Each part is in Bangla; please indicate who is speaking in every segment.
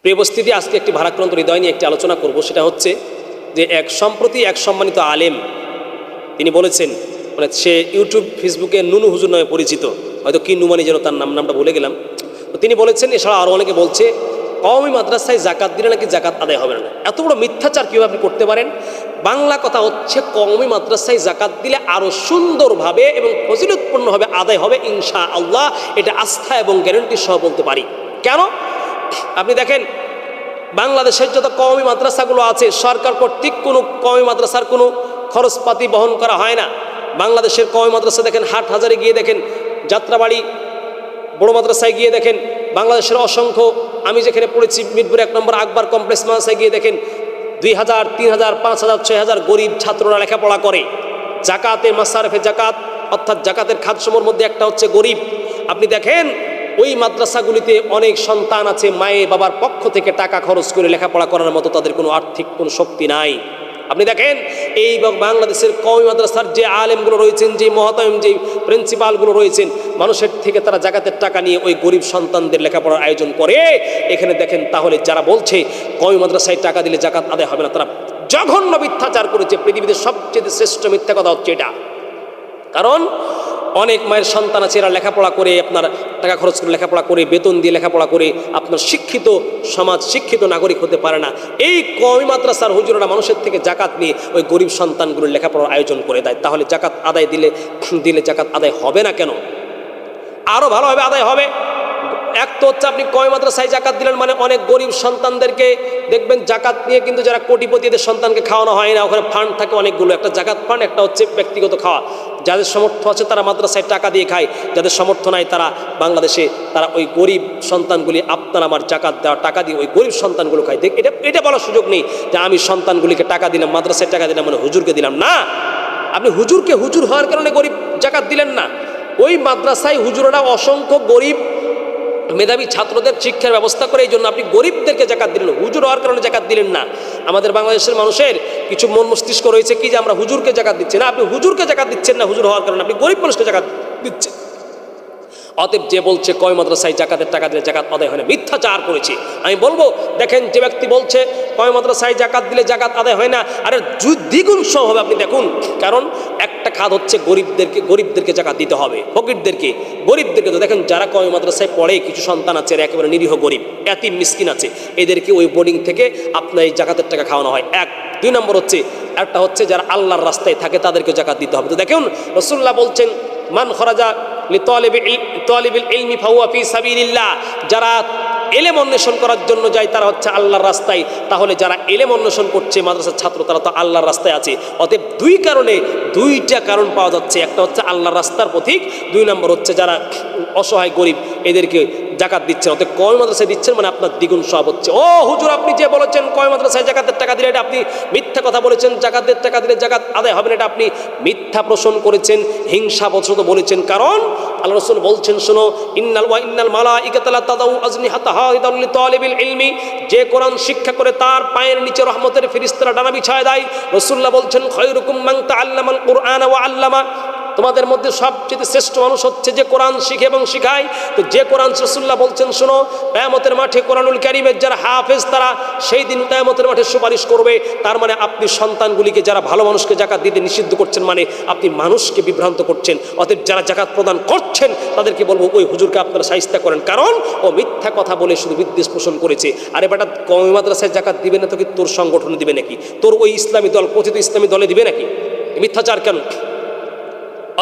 Speaker 1: প্রিয় উপস্থিতি, আজকে একটি ভারাক্রান্ত হৃদয় নিয়ে একটি আলোচনা করব। সেটা হচ্ছে যে সম্প্রতি এক সম্মানিত আলেম তিনি বলেছেন, মানে সে ইউটিউব ফেসবুকে নুনু হুজুর নামে পরিচিত, হয়তো কি নুমানি যেন তার নামটা ভুলে গেলাম। তো তিনি বলেছেন, এছাড়া আরও অনেকে বলছে কওমি মাদ্রাসায় জাকাত দিলে নাকি জাকাত আদায় হবে না। এত বড় মিথ্যাচার কীভাবে আপনি করতে পারেন? বাংলা কথা হচ্ছে, কওমি মাদ্রাসায় জাকাত দিলে আরও সুন্দরভাবে এবং ফজিলতপূর্ণভাবে আদায় হবে ইনশাআল্লাহ। এটা আস্থা এবং গ্যারান্টি সহ বলতে পারি। কেন? আপনি দেখেন, বাংলাদেশের যত কওমি মাদ্রাসাগুলো আছে, সরকার কর্তৃক কোনো কওমি মাদ্রাসার কোনো খরচপাতি বহন করা হয় না। বাংলাদেশের কওমি মাদ্রাসা দেখেন, হাট হাজারে গিয়ে দেখেন, যাত্রাবাড়ি বড় মাদ্রাসায় গিয়ে দেখেন, বাংলাদেশের অসংখ্য, আমি যেখানে পড়েছি মিরপুর 1 নম্বর আকবর কমপ্লেক্স মাদ্রাসায় গিয়ে দেখেন 2000, 3000, 5000, 6000 গরিব ছাত্ররা লেখাপড়া করে। জাকাতের মাসারফে জাকাত, অর্থাৎ জাকাতের খাতসমূহের মধ্যে একটা হচ্ছে গরিব। আপনি দেখেন ওই মাদ্রাসাগুলিতে অনেক সন্তান আছে, মায়ে বাবার পক্ষ থেকে টাকা খরচ করে লেখাপড়া করার মতো তাদের কোনো আর্থিক কোনো শক্তি নাই। আপনি দেখেন এই বাংলাদেশের কওমি মাদ্রাসার যে আলেমগুলো রয়েছেন, যে মহতামিম, যে প্রিন্সিপালগুলো রয়েছেন, মানুষের থেকে তারা জাকাতের টাকা নিয়ে ওই গরিব সন্তানদের লেখাপড়ার আয়োজন করে। এখানে দেখেন, তাহলে যারা বলছে কওমি মাদ্রাসায় টাকা দিলে জাকাত আদায় হবে না, তারা জঘন্য মিথ্যাচার করেছে। পৃথিবীতে সবচেয়ে শ্রেষ্ঠ মিথ্যা কথা হচ্ছে এটা। কারণ অনেক মায়ের সন্তান আছে, এরা লেখাপড়া করে, আপনার টাকা খরচ করে লেখাপড়া করে, বেতন দিয়ে লেখাপড়া করে আপনার শিক্ষিত সমাজ, শিক্ষিত নাগরিক হতে পারে না। এই কওমি মাদ্রাসার হুজুররা মানুষের থেকে জাকাত নিয়ে ওই গরিব সন্তানগুলোর লেখাপড়ার আয়োজন করে দেয়। তাহলে জাকাত আদায় দিলে জাকাত আদায় হবে না কেন? আরও ভালোভাবে আদায় হবে। এক তো হচ্ছে, আপনি কওমি মাদ্রাসায় জাকাত দিলেন মানে অনেক গরিব সন্তানদেরকে দেখবেন জাকাত নিয়ে কিন্তু যারা কোটিপতিদের সন্তানকে খাওয়ানো হয় না, ওখানে ফান্ড থাকে অনেকগুলো, একটা জাকাত ফান্ড, একটা হচ্ছে ব্যক্তিগত খাওয়া। যাদের সামর্থ্য আছে তারা মাদ্রাসায় টাকা দিয়ে খায়, যাদের সামর্থ্য নাই তারা বাংলাদেশে তারা ওই গরিব সন্তানগুলি আপনার আমার জাকাত দেওয়া টাকা দিয়ে ওই গরিব সন্তানগুলো খায়। এটা বলার সুযোগ নেই যে আমি সন্তানগুলিকে টাকা দিলাম, মাদ্রাসায় টাকা দিলাম মানে হুজুরকে দিলাম না। আপনি হুজুরকে হুজুর হওয়ার কারণে গরিব জাকাত দিলেন না। ওই মাদ্রাসায় হুজুররা অসংখ্য গরিব মেধাবী ছাত্রদের শিক্ষার ব্যবস্থা করে, এই জন্য আপনি গরিবদেরকে জাকাত দিলেন, হুজুর হওয়ার কারণে জাকাত দিলেন না। আমাদের বাংলাদেশের মানুষের কিছু মন মস্তিষ্ক রয়েছে কি যে আমরা হুজুরকে জাকাত দিচ্ছি না। আপনি হুজুরকে জাকাত দিচ্ছেন না হুজুর হওয়ার কারণে, আপনি গরিব মানুষকে জাকাত দিচ্ছেন। অতএব যে বলছে কওমি মাদ্রাসায় জাকাতের টাকা দিলে জাকাত আদায় হয় না, মিথ্যাচার করেছে। আমি বলবো, দেখেন যে ব্যক্তি বলছে কওমি মাদ্রাসায় জাকাত দিলে জাকাত আদায় হয় না, আরে দ্বিগুণ সহ হবে। আপনি দেখুন, কারণ একটা খাত হচ্ছে গরিবদেরকে জাকাত দিতে হবে, ফকিরদেরকে, গরিবদেরকে। তো দেখেন যারা কওমি মাদ্রাসায় পড়ে, কিছু সন্তান আছে একেবারে নিরীহ গরিব, এতিম মিসকিন আছে, এদেরকে ওই বোর্ডিং থেকে আপনার এই জাকাতের টাকা খাওয়ানো হয়। 2 নম্বর হচ্ছে, একটা হচ্ছে যারা আল্লাহর রাস্তায় থাকে তাদেরকে জাকাত দিতে হবে। তো দেখুন রাসূলুল্লাহ বলছেন, মান খরাজা লিতালিবিল ইলমি ফাহুয়া ফি সাবিলিল্লাহ, যারা এলেম অন্বেষণ করার জন্য যায় তারা হচ্ছে আল্লাহর রাস্তায়। তাহলে যারা এলেম অন্বেষণ করছে মাদ্রাসার ছাত্র, তারা তো আল্লাহর রাস্তায় আছে। অতএব 2টা কারণ পাওয়া যাচ্ছে। একটা হচ্ছে আল্লাহর রাস্তার পথিক, 2 নম্বর হচ্ছে যারা অসহায় গরিব এদেরকে জাকাত দিচ্ছেন। অতএব কওমি মাদ্রাসায় দিচ্ছেন মানে আপনার দ্বিগুণ সওয়াব হচ্ছে। ও হুজুর, আপনি যে বলেছেন কওমি মাদ্রাসায় জাকাতের টাকা দিলে, এটা আপনি মিথ্যা কথা বলেছেন। জাকাতের টাকা দিলে জাকাত আদায় হবে না, এটা আপনি মিথ্যা পোষণ করেছেন, হিংসাবশত বলেছেন। কারণ আল্লাহ রাসূল বলছেন, শোনো, ইন্নাল মালাইকাতা লা তাদাউ আজনিহাতাহা লিতালিবিল ইলমি, যে কোরআন শিক্ষা করে তার পায়ের নিচে রহমতের ফেরেশতারা ডানা বিছায় দেয়। রাসূলুল্লাহ বলছেন, খায়রুকুম মান তাআল্লামাল কুরআন ওয়া আল্লামা, তোমাদের মধ্যে সবচেয়ে শ্রেষ্ঠ মানুষ হচ্ছে যে কোরআন শিখে এবং শিখায়। তো যে কোরআন, রাসূলুল্লাহ বলছেন, শোনো, কিয়ামতের মাঠে কোরআনুল কারীমের যারা হাফেজ তারা সেই দিন কিয়ামতের মাঠে সুপারিশ করবে। তার মানে আপনি সন্তানগুলিকে, যারা ভালো মানুষকে জাকাত দিতে নিষিদ্ধ করছেন, মানে আপনি মানুষকে বিভ্রান্ত করছেন। অতএব যারা জাকাত প্রদান করছেন তাদেরকে বলবো, ওই হুজুরকে আপনারা শায়েস্তা করেন, কারণ ও মিথ্যা কথা বলে শুধু বিদ্বেষ পোষণ করেছে। আরে বেটা, কওমি মাদ্রাসায় জাকাত দিবে না তো কি তোর সংগঠনে দিবে নাকি? তোর ওই ইসলামী দল, কথিত ইসলামী দলে দিবে নাকি? মিথ্যাচার কেন?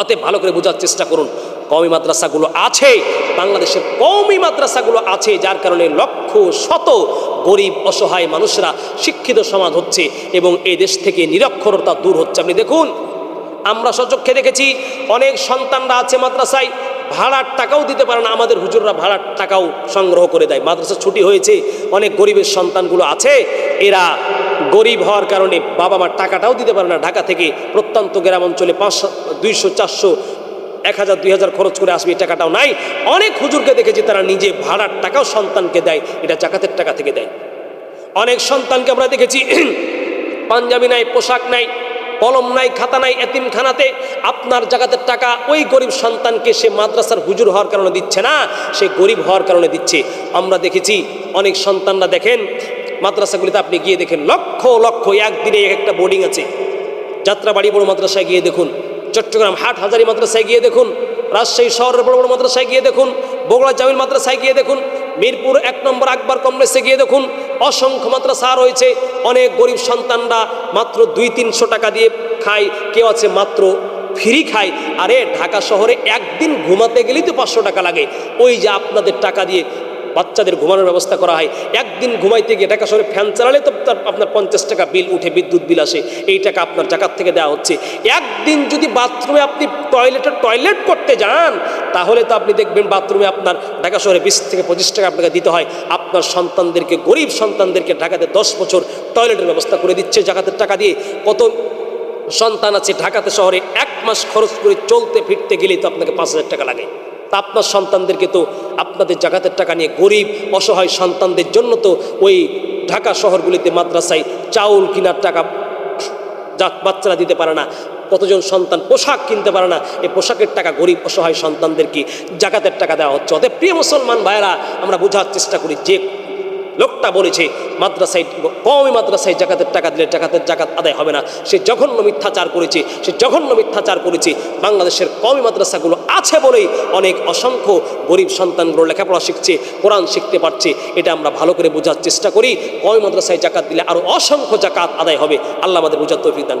Speaker 1: অতএব ভালো করে বোঝার চেষ্টা করুন। কওমি মাদ্রাসাগুলো আছে, বাংলাদেশের কওমি মাদ্রাসাগুলো আছে, যার কারণে লক্ষ শত গরিব অসহায় মানুষরা শিক্ষিত সমাজ হচ্ছে এবং এই দেশ থেকে নিরক্ষরতা দূর হচ্ছে। আপনি দেখুন, আমরা স্বচক্ষে দেখেছি অনেক সন্তানরা আছে মাদ্রাসায় ভাড়ার টাকাও দিতে পারে না, আমাদের হুজুররা ভাড়ার টাকাও সংগ্রহ করে দেয়। মাদ্রাসা ছুটি হয়েছে, অনেক গরিবের সন্তানগুলো আছে, এরা গরিব হওয়ার কারণে বাবা মার টাকাটাও দিতে পারে না। ঢাকা থেকে প্রত্যন্ত গ্রাম অঞ্চলে 500, 200, 400, 1000, 2000 খরচ করে আসবে, এই টাকাটাও নাই। অনেক হুজুরকে দেখেছি তারা নিজে ভাড়ার টাকাও সন্তানকে দেয়, এটা জাকাতের টাকা থেকে দেয়। অনেক সন্তানকে আমরা দেখেছি পাঞ্জাবি নাই, পোশাক নাই, কলম নাই, খাতা নাই, এতিমখানাতে আপনার আপনার জাকাতের টাকা ওই গরিব সন্তানকে সে মাদ্রাসার হুজুর হওয়ার কারণে দিচ্ছে না, সে গরিব হওয়ার কারণে দিচ্ছে। আমরা দেখেছি অনেক সন্তানরা, দেখেন মাদ্রাসাগুলিতে আপনি গিয়ে দেখেন লক্ষ লক্ষ একদিনে এক একটা বোর্ডিং আছে। যাত্রাবাড়ি বড় মাদ্রাসায় গিয়ে দেখুন, চট্টগ্রাম হাট হাজারি মাদ্রাসায় গিয়ে দেখুন, রাজশাহী শহরের বড় বড় মাদ্রাসায় গিয়ে দেখুন, বগুড়া জামিল মাদ্রাসায় গিয়ে দেখুন, মিরপুর 1 নম্বর আকবর কমপ্লেক্সে গিয়ে দেখুন, অসংখ্য মাদ্রাসা রয়েছে। অনেক গরিব সন্তানরা মাত্র 200-300 টাকা দিয়ে খায়, কেউ আছে মাত্র ফ্রি খায়। আরে ঢাকা শহরে একদিন ঘুমাতে গেলেই তো 500 টাকা লাগে। ওই যে আপনাদের টাকা দিয়ে বাচ্চাদের ঘুমানোর ব্যবস্থা করা হয়, একদিন ঘুমাইতে গিয়ে ঢাকা শহরে ফ্যান চালালে তো আপনার 50 টাকা বিল উঠে, বিদ্যুৎ বিল আসে, এই টাকা আপনার জাকাত থেকে দেওয়া হচ্ছে। একদিন যদি বাথরুমে আপনি টয়লেট করতে যান, তাহলে তো আপনি দেখবেন বাথরুমে আপনার ঢাকা শহরে 20 থেকে 25 টাকা আপনাকে দিতে হয়। আপনার সন্তানদেরকে, গরিব সন্তানদেরকে ঢাকাতে 10 বছর টয়লেটের ব্যবস্থা করে দিচ্ছে জাকাতের টাকা দিয়ে। কত সন্তান আছে ঢাকাতে শহরে 1 মাস খরচ করে চলতে ফিরতে গেলেই তো আপনাকে 5000 টাকা লাগে। তা আপনার সন্তানদেরকে তো আপনাদের জাকাতের টাকা নিয়ে, গরিব অসহায় সন্তানদের জন্য তো ওই ঢাকা শহরগুলিতে মাদ্রাসায় চাউল কেনার টাকা বাচ্চারা দিতে পারে না। কতজন সন্তান পোশাক কিনতে পারে না, এই পোশাকের টাকা গরিব অসহায় সন্তানদেরকে জাকাতের টাকা দেওয়া হচ্ছে। অতএব প্রিয় মুসলমান ভাইয়েরা, আমরা বোঝার চেষ্টা করি যে লোকটা বলেছে মাদ্রাসায়, কওমি মাদ্রাসায় জাকাতের টাকা দিলে জাকাত আদায় হবে না, সে জঘন্য মিথ্যাচার করেছে, বাংলাদেশের কওমি মাদ্রাসাগুলো আছে বলেই অনেক অসংখ্য গরিব সন্তানগুলো লেখাপড়া শিখছে, কোরআন শিখতে পারছে। এটা আমরা ভালো করে বোঝার চেষ্টা করি। কওমি মাদ্রাসায় জাকাত দিলে আরও অসংখ্য জাকাত আদায় হবে। আল্লাহ আমাদের বোঝার তৌফিক দান।